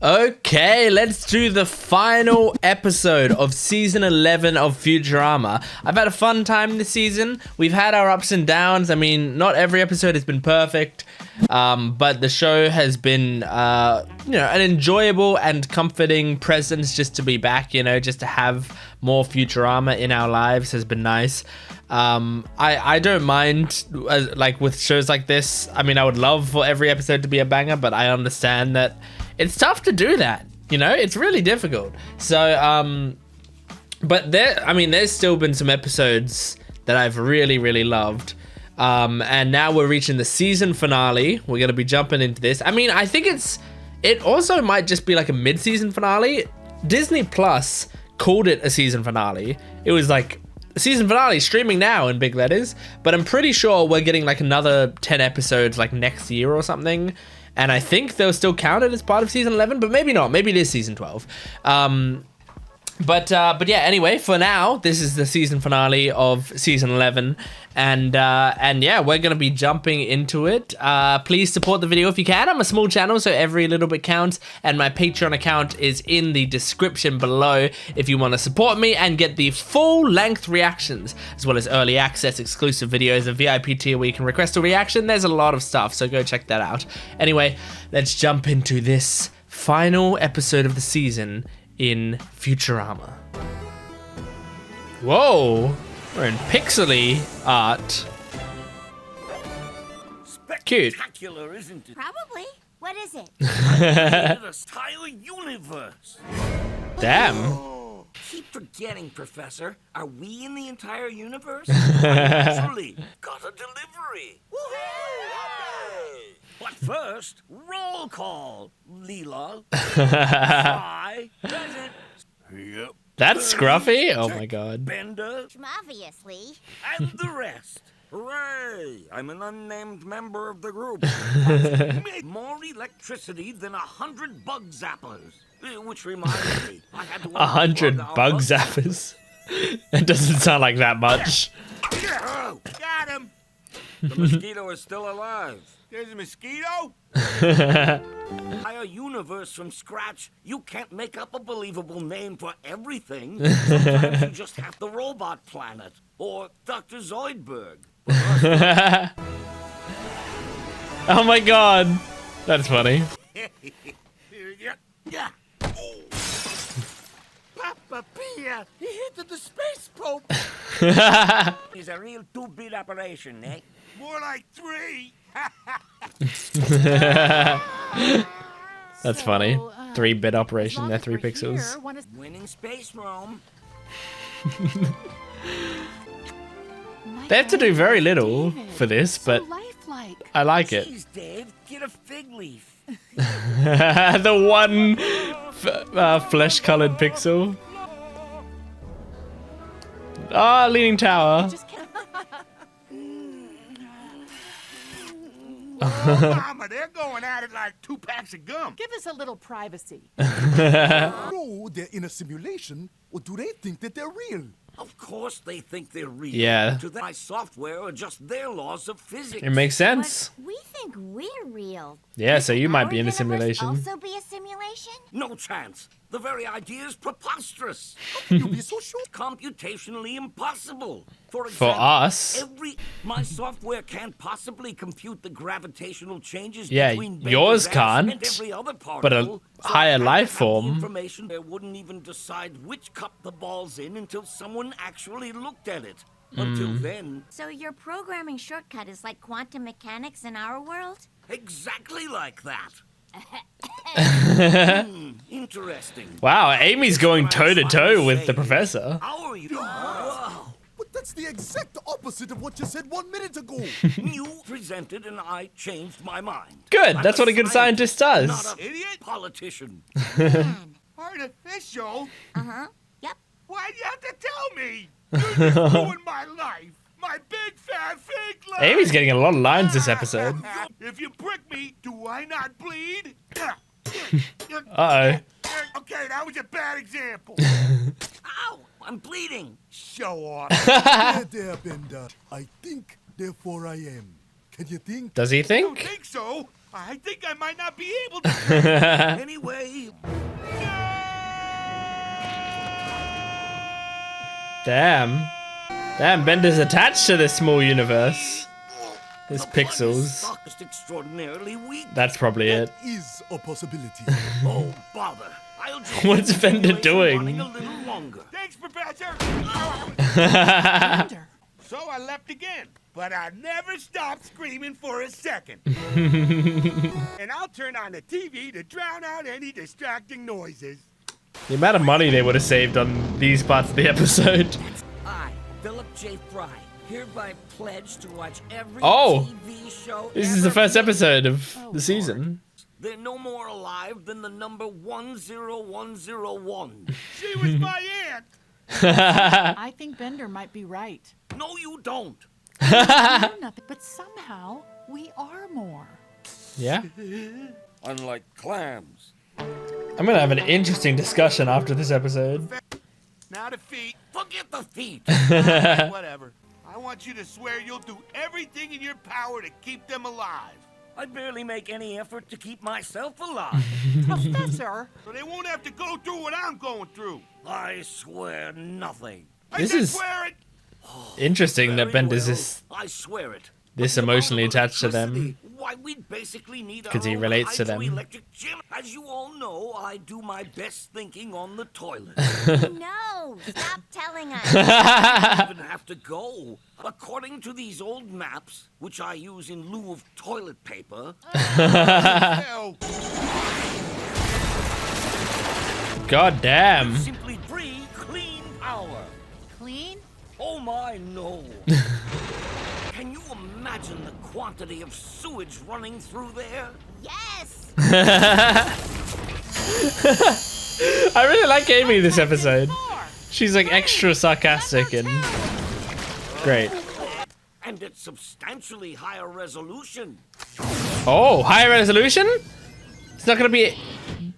Okay, let's do the final episode of season 11 of Futurama. I've had a fun time this season. We've had our ups and downs. I mean, not every episode has been perfect, but the show has been, an enjoyable and comforting presence just to be back, just to have more Futurama in our lives has been nice. I don't mind, like with shows like this. I mean, I would love for every episode to be a banger, but I understand that it's tough to do that, it's really difficult. So, but there's still been some episodes that I've really, really loved. And now we're reaching the season finale. We're going to be jumping into this. I mean, I think it also might just be like a mid-season finale. Disney Plus called it a season finale. It was like season finale streaming now in big letters, but I'm pretty sure we're getting like another 10 episodes like next year or something. And I think they'll still count it as part of season 11, but maybe not. Maybe it is season 12. But yeah, anyway, for now, this is the season finale of season 11. And yeah, we're going to be jumping into it. Please support the video if you can. I'm a small channel, so every little bit counts. And my Patreon account is in the description below if you want to support me and get the full-length reactions, as well as early access, exclusive videos, a VIP tier where you can request a reaction. There's a lot of stuff, so go check that out. Anyway, let's jump into this final episode of the season in Futurama. Whoa, we're in pixely art. Cute. Spectacular, isn't it? Probably. What is it? The entire universe. Damn. Oh, keep forgetting, Professor. Are we in the entire universe? Actually, got a delivery. Woohoo! But first, roll call. Leela. Fry. Present. Yep. That's Scruffy? Oh my god. Bender. Obviously. And the rest. Hooray! I'm an unnamed member of the group. Made more electricity than 100 bug zappers. Which reminds me, I had to 100 bug zappers? It doesn't sound like that much. Got him! The mosquito is still alive. There's a mosquito? Entire universe from scratch. You can't make up a believable name for everything. Sometimes you just have the robot planet. Or Dr. Zoidberg. Oh my god. That's funny. Papa Pia, he hit the space probe. It's a real 2-bit operation, eh? More like 3. That's funny. 3-bit operation, they're 3 pixels. Winning space roam. They have to do very little for this, but I like it. Jeez, Dave, get a fig leaf. The one flesh-colored pixel. Ah, Leaning Tower. Mama, they're going at it like 2 packs of gum. Give us a little privacy. No, they're in a simulation, or do they think that they're real? Of course they think they're real. Yeah. To them, my software are just their laws of physics. It makes sense. But we think we're real. Yeah, so you might Our be in a universe simulation. Also be a simulation? No chance. The very idea is preposterous. You'll be so sure. Computationally impossible. For For example, us. my software can't possibly compute the gravitational changes Yeah, between yours Bender's atom and can't, every other but a particle, so I higher had to life have the form. information there wouldn't even decide which cup the ball's in until someone actually looked at it. Until then, So your programming shortcut is like quantum mechanics in our world? exactly like that. Interesting. Wow, Amy's going toe-to-toe with the professor. How are you? Wow. But that's the exact opposite of what you said 1 minute ago. You presented and I changed my mind. Good, I'm that's what a good scientist does. Not a idiot politician. Man. Artificial? Uh-huh. Yep. Why'd you have to tell me? You just ruined my life. My big fat fake life. Amy's getting a lot of lines this episode. If you prick me, do I not bleed? Uh-oh. Okay, that was a bad example. Ow, I'm bleeding. Show off. There, Bender. I think, therefore I am. Can you think? Does he think? Think so? I think I might not be able to. Anyway. Damn. Damn, Bender's attached to this small universe. His The plug is pixels. stuck just extraordinarily weak. That's probably it. That is a possibility. Oh, bother. I'll just What's keep the Bender simulation doing? running a little longer. Thanks, Professor. Bender. So I left again, but I never stopped screaming for a second. And I'll turn on the TV to drown out any distracting noises. The amount of money they would have saved on these parts of the episode. I, Philip J. Fry, hereby pledge to watch every Oh. TV show. This is the first ever episode of the season. They're no more alive than the number 10101. She was my aunt. I think Bender might be right. No, you don't. We're nothing, but somehow we are more. Yeah. Unlike clams. I'm gonna have an interesting discussion after this episode. Now the feet. Forget the feet. Whatever. I want you to swear you'll do everything in your power to keep them alive. I barely make any effort to keep myself alive. Professor, So they won't have to go through what I'm going through. I swear nothing. This I is swear it. interesting that Very Bender's well. this I swear it. this But the emotionally amount of attached to them. electricity, why, we'd basically need 'Cause he our own relates to them. hydroelectric gym. As you all know, I do my best thinking on the toilet. No, stop telling us. I even have to go. According to these old maps, which I use in lieu of toilet paper. God damn. Simply free, clean power. clean? Oh my, no. Can you imagine the quantity of sewage running through there? Yes. I really like Amy this episode. She's like extra sarcastic and great. And it's substantially higher resolution. Oh, higher resolution? It's not gonna be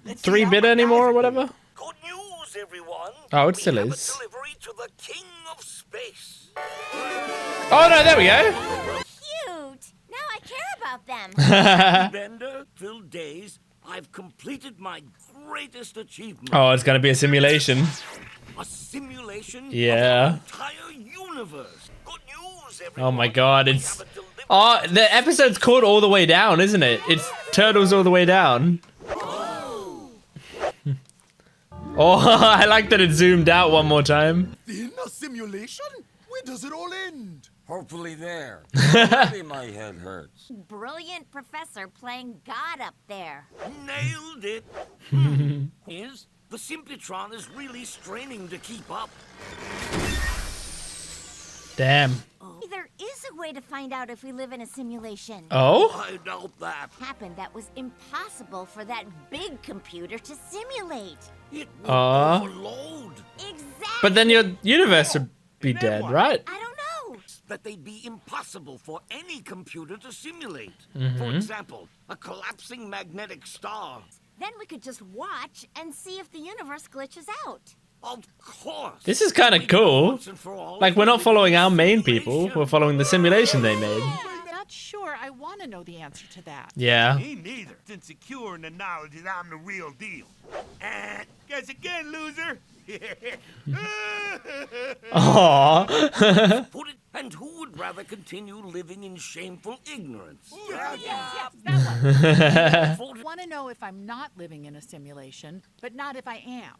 3-bit anymore or whatever? Good news, everyone. Oh, it still We have is. a delivery to the king of space. Oh no, there we go. Cute. Now I care about them. Bender, Phil Days, I've completed my greatest achievement. Oh, it's gonna be a simulation. A simulation Yeah. of our entire universe. Good news, everyone. Oh my god, We it's... have a delivery. Oh, the episode's called All the Way Down, isn't it? It's Turtles All the Way Down. Oh, I like that it zoomed out one more time. In a simulation? Where does it all end? Hopefully there. Already my head hurts. Brilliant professor playing God up there. Nailed it. Is the Simpletron is really straining to keep up. Damn. There is a way to find out if we live in a simulation. Oh? I doubt that. Happened that was impossible for that big computer to simulate. It will overload. Exactly. But then your universe would be dead, right? I don't know. That they'd be impossible for any computer to simulate. For example, a collapsing magnetic star. Then we could just watch and see if the universe glitches out. Of course. This is kind of We know cool. once and for all Like, we're not that following it's our a main people. simulation. We're following the simulation they made. I'm not sure I want to know the answer to that. Yeah. Me neither. It's insecure in the knowledge that I'm the real deal. Guess again, loser. Aww. Put it, and who would rather continue living in shameful ignorance? Yes, that one. For- Want to know if I'm not living in a simulation, but not if I am.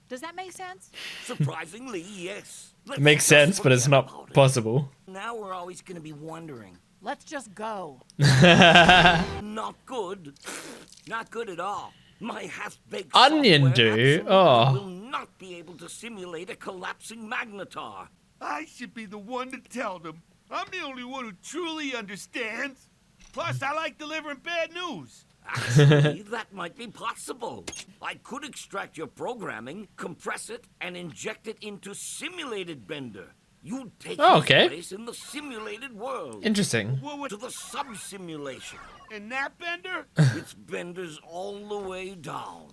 Does that make sense? Surprisingly, yes. It makes sense, but it's not possible. possible. Now we're always going to be wondering. Let's just go. Not good. Not good at all. My half-baked Onion software do? absolutely Oh. will not be able to simulate a collapsing magnetar. I should be the one to tell them. I'm the only one who truly understands. Plus, I like delivering bad news. Actually, that might be possible. I could extract your programming, compress it, and inject it into simulated Bender. You'd take Oh, his okay. place in the simulated world. Interesting. To the sub-simulation. And that Bender? It's Bender's all the way down.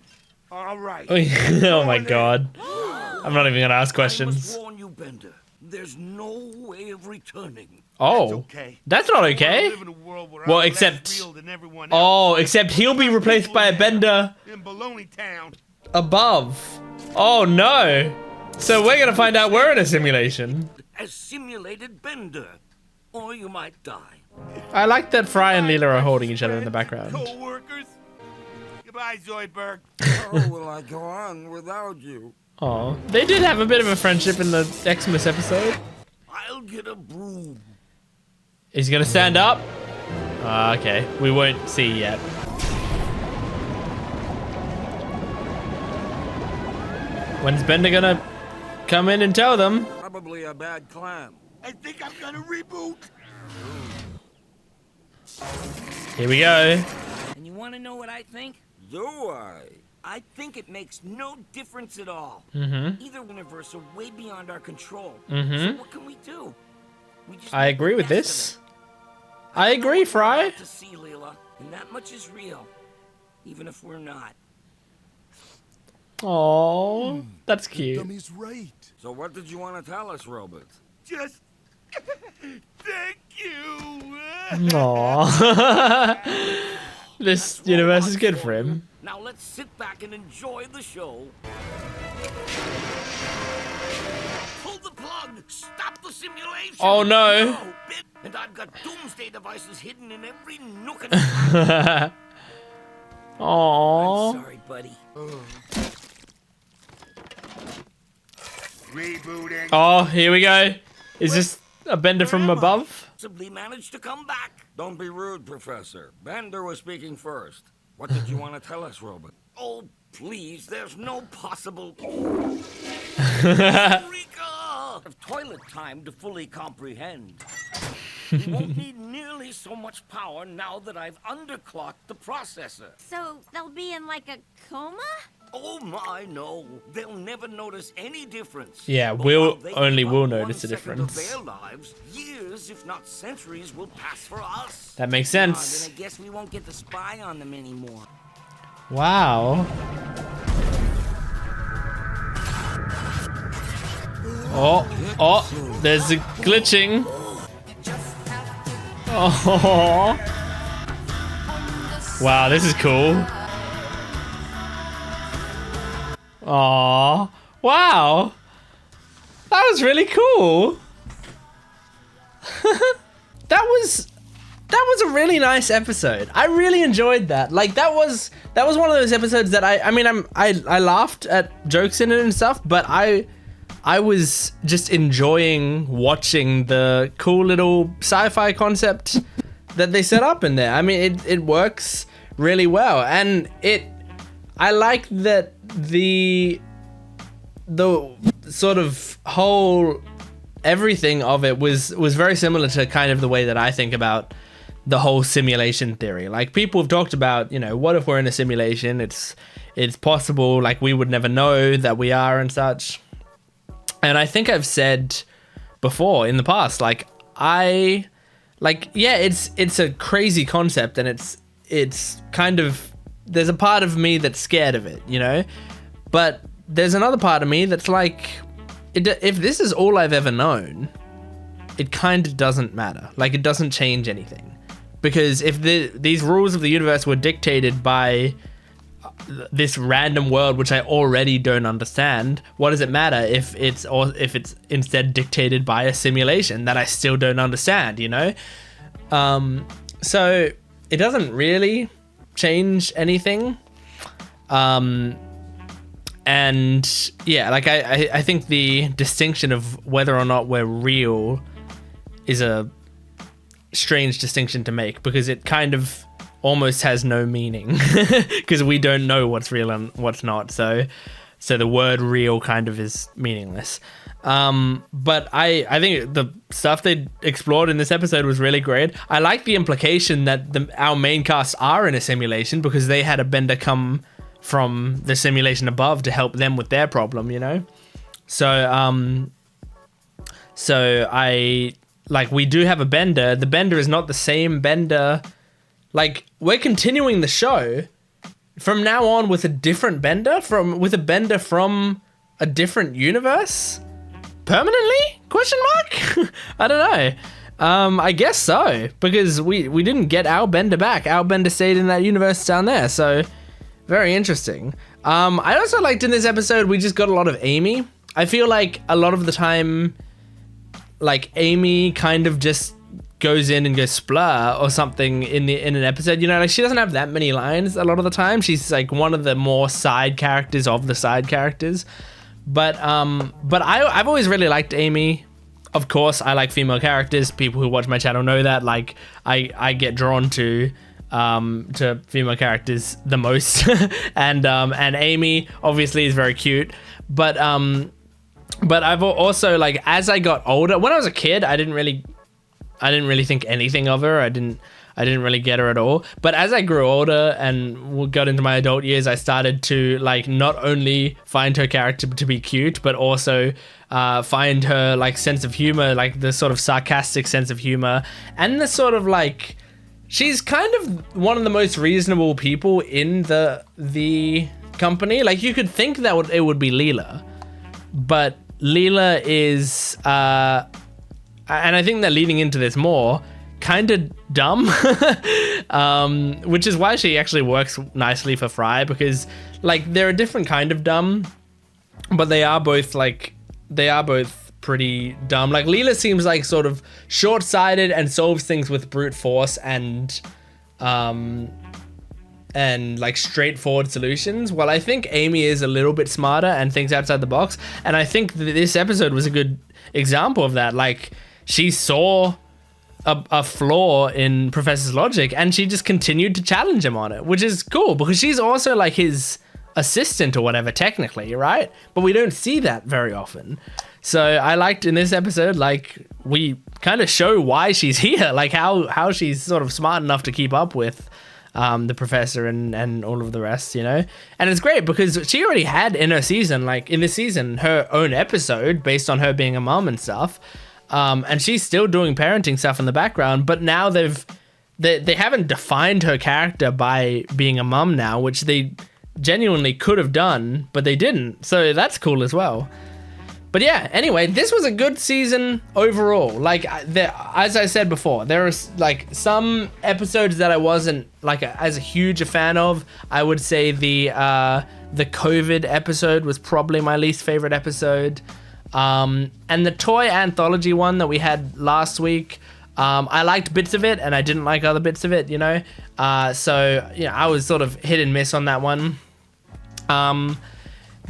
All right. Oh my god. I'm not even gonna ask I must questions. warn you, Bender. There's no way of returning. Oh, okay. that's not okay. Live in a world where Well, I'm except- less real than everyone else. Oh, except he'll be replaced by a bender In Baloney Town. above. Oh no. So we're gonna find out we're in a simulation. A simulated bender. Or you might die. I like that Fry and Leela are holding each other in the background. Co-workers. Goodbye, Zoidberg. How will I go on without you? Oh, they did have a bit of a friendship in the Xmas episode. I'll get a broom. Is he gonna stand up? Okay, we won't see yet. When's Bender gonna come in and tell them? Probably a bad clam. I think I'm gonna reboot. Here we go. And you want to know what I think? Do I? I think it makes no difference at all. Mm-hmm. Either universe are way beyond our control. Mm-hmm. So what can we do? We just I make agree the with best of this. it. I know agree, what we're Fry. about to see, Leela, and that much is real, even if we're not. Oh, that's cute. Dummy's right. So what did you want to tell us, Robert? Just thank you. Aww. This universe is good for him. Now let's sit back and enjoy the show. Pull the plug! Stop the simulation! Oh, no. And I've got doomsday devices hidden in every nook and cranny. Aww. I'm sorry, buddy. Rebooting. Oh, here we go. Is this a Bender from above? Possibly managed to come back. Don't be rude, Professor. Bender was speaking first. What did you want to tell us, Robert? Oh, please, there's no possible... Eureka! Of toilet time to fully comprehend. You won't need nearly so much power now that I've underclocked the processor. So they'll be in like a coma? Oh my, no. They'll never notice any difference. Yeah, But we'll while they only give will up notice 1 the second of difference. their lives, years, if not centuries, will pass for us. That makes Then sense. I guess we won't get to spy on them anymore. Wow. Oh, there's a glitching. Oh. Wow, this is cool. Aw. Wow. That was really cool. That was a really nice episode. I really enjoyed that. Like that was one of those episodes that I laughed at jokes in it and stuff, but I was just enjoying watching the cool little sci-fi concept that they set up in there. I mean, it works really well, and I like that the sort of whole everything of it was very similar to kind of the way that I think about the whole simulation theory. Like people have talked about, you know, what if we're in a simulation? It's possible, like we would never know that we are and such. And I think I've said before in the past, yeah, it's a crazy concept, and it's kind of, there's a part of me that's scared of it, you know, but there's another part of me that's like, if this is all I've ever known, it kind of doesn't matter. Like it doesn't change anything, because if these rules of the universe were dictated by this random world which I already don't understand, what does it matter if it's instead dictated by a simulation that I still don't understand, you know? So it doesn't really change anything. And yeah, like I think the distinction of whether or not we're real is a strange distinction to make, because it kind of almost has no meaning because we don't know what's real and what's not. So the word real kind of is meaningless. But I think the stuff they explored in this episode was really great. I like the implication that our main cast are in a simulation, because they had a bender come from the simulation above to help them with their problem, you know? So we do have a bender. The bender is not the same bender. Like, we're continuing the show from now on with a different bender, with a bender from a different universe. permanently? Question mark? I don't know. I guess so, because we didn't get Outbender back. Outbender stayed in that universe down there, so very interesting. I also liked in this episode, we just got a lot of Amy. I feel like a lot of the time, like Amy kind of just goes in and goes splur or something in an episode, you know, like she doesn't have that many lines a lot of the time. She's like one of the more side characters of the side characters. But I've always really liked Amy. Of course, I like female characters. People who watch my channel know that. Like I get drawn to female characters the most. and Amy obviously is very cute. But I've also, like, as I got older, when I was a kid, I didn't really think anything of her. I didn't really get her at all. But as I grew older and got into my adult years, I started to, like, not only find her character to be cute, but also find her, like, sense of humor, like the sort of sarcastic sense of humor, and the sort of, like, she's kind of one of the most reasonable people in the company. Like, you could think that it would be Leela, but Leela is and I think they're leading into this more, kind of dumb, which is why she actually works nicely for Fry, because, like, they're a different kind of dumb, but they are both pretty dumb. Like, Leela seems like sort of short-sighted and solves things with brute force and like straightforward solutions. Well, I think Amy is a little bit smarter and thinks outside the box, and I think this episode was a good example of that. Like, she saw a flaw in Professor's logic and she just continued to challenge him on it, which is cool because she's also like his assistant or whatever technically, right? But we don't see that very often. So I liked in this episode, like, we kind of show why she's here, like how she's sort of smart enough to keep up with the professor and all of the rest, you know? And it's great because she already had in her season, like in this season, her own episode based on her being a mom and stuff. And she's still doing parenting stuff in the background, but now they haven't defined her character by being a mom now, which they genuinely could have done, but they didn't. So that's cool as well. But yeah, anyway, this was a good season overall. Like, as I said before, there are like some episodes that I wasn't like as huge a fan of. I would say the COVID episode was probably my least favorite episode. And the toy anthology one that we had last week, I liked bits of it and I didn't like other bits of it, you know? So, you know, I was sort of hit and miss on that one.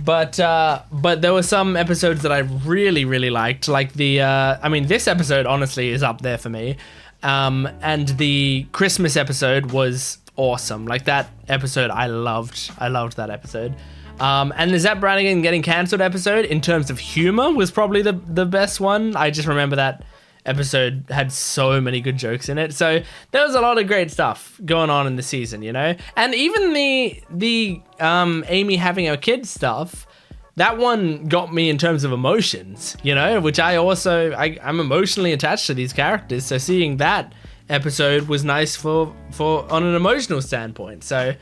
But there were some episodes that I really, really liked. Like this episode honestly is up there for me. And the Christmas episode was awesome. Like, that episode I loved that episode. And the Zap Brannigan getting cancelled episode, in terms of humor, was probably the best one. I just remember that episode had so many good jokes in it. So there was a lot of great stuff going on in the season, you know? And even the Amy having her kids stuff, that one got me in terms of emotions, you know? Which I'm emotionally attached to these characters. So seeing that episode was nice for on an emotional standpoint. So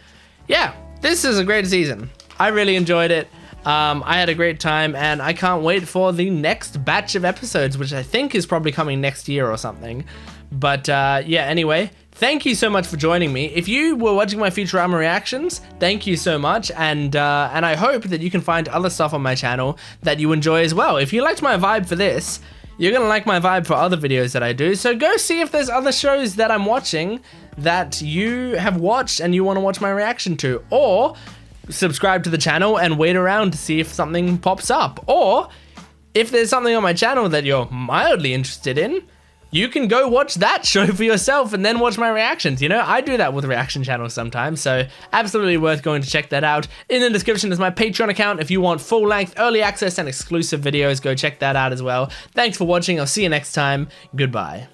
yeah, this is a great season. I really enjoyed it. I had a great time, and I can't wait for the next batch of episodes, which I think is probably coming next year or something. But yeah, anyway, thank you so much for joining me. If you were watching my Futurama reactions, thank you so much, and I hope that you can find other stuff on my channel that you enjoy as well. If you liked my vibe for this, you're gonna like my vibe for other videos that I do, so go see if there's other shows that I'm watching that you have watched and you want to watch my reaction to, or subscribe to the channel and wait around to see if something pops up. Or if there's something on my channel that you're mildly interested in, you can go watch that show for yourself and then watch my reactions. You know, I do that with reaction channels sometimes, so absolutely worth going to check that out. In the description is my Patreon account. If you want full-length early access and exclusive videos, go check that out as well. Thanks for watching. I'll see you next time. Goodbye.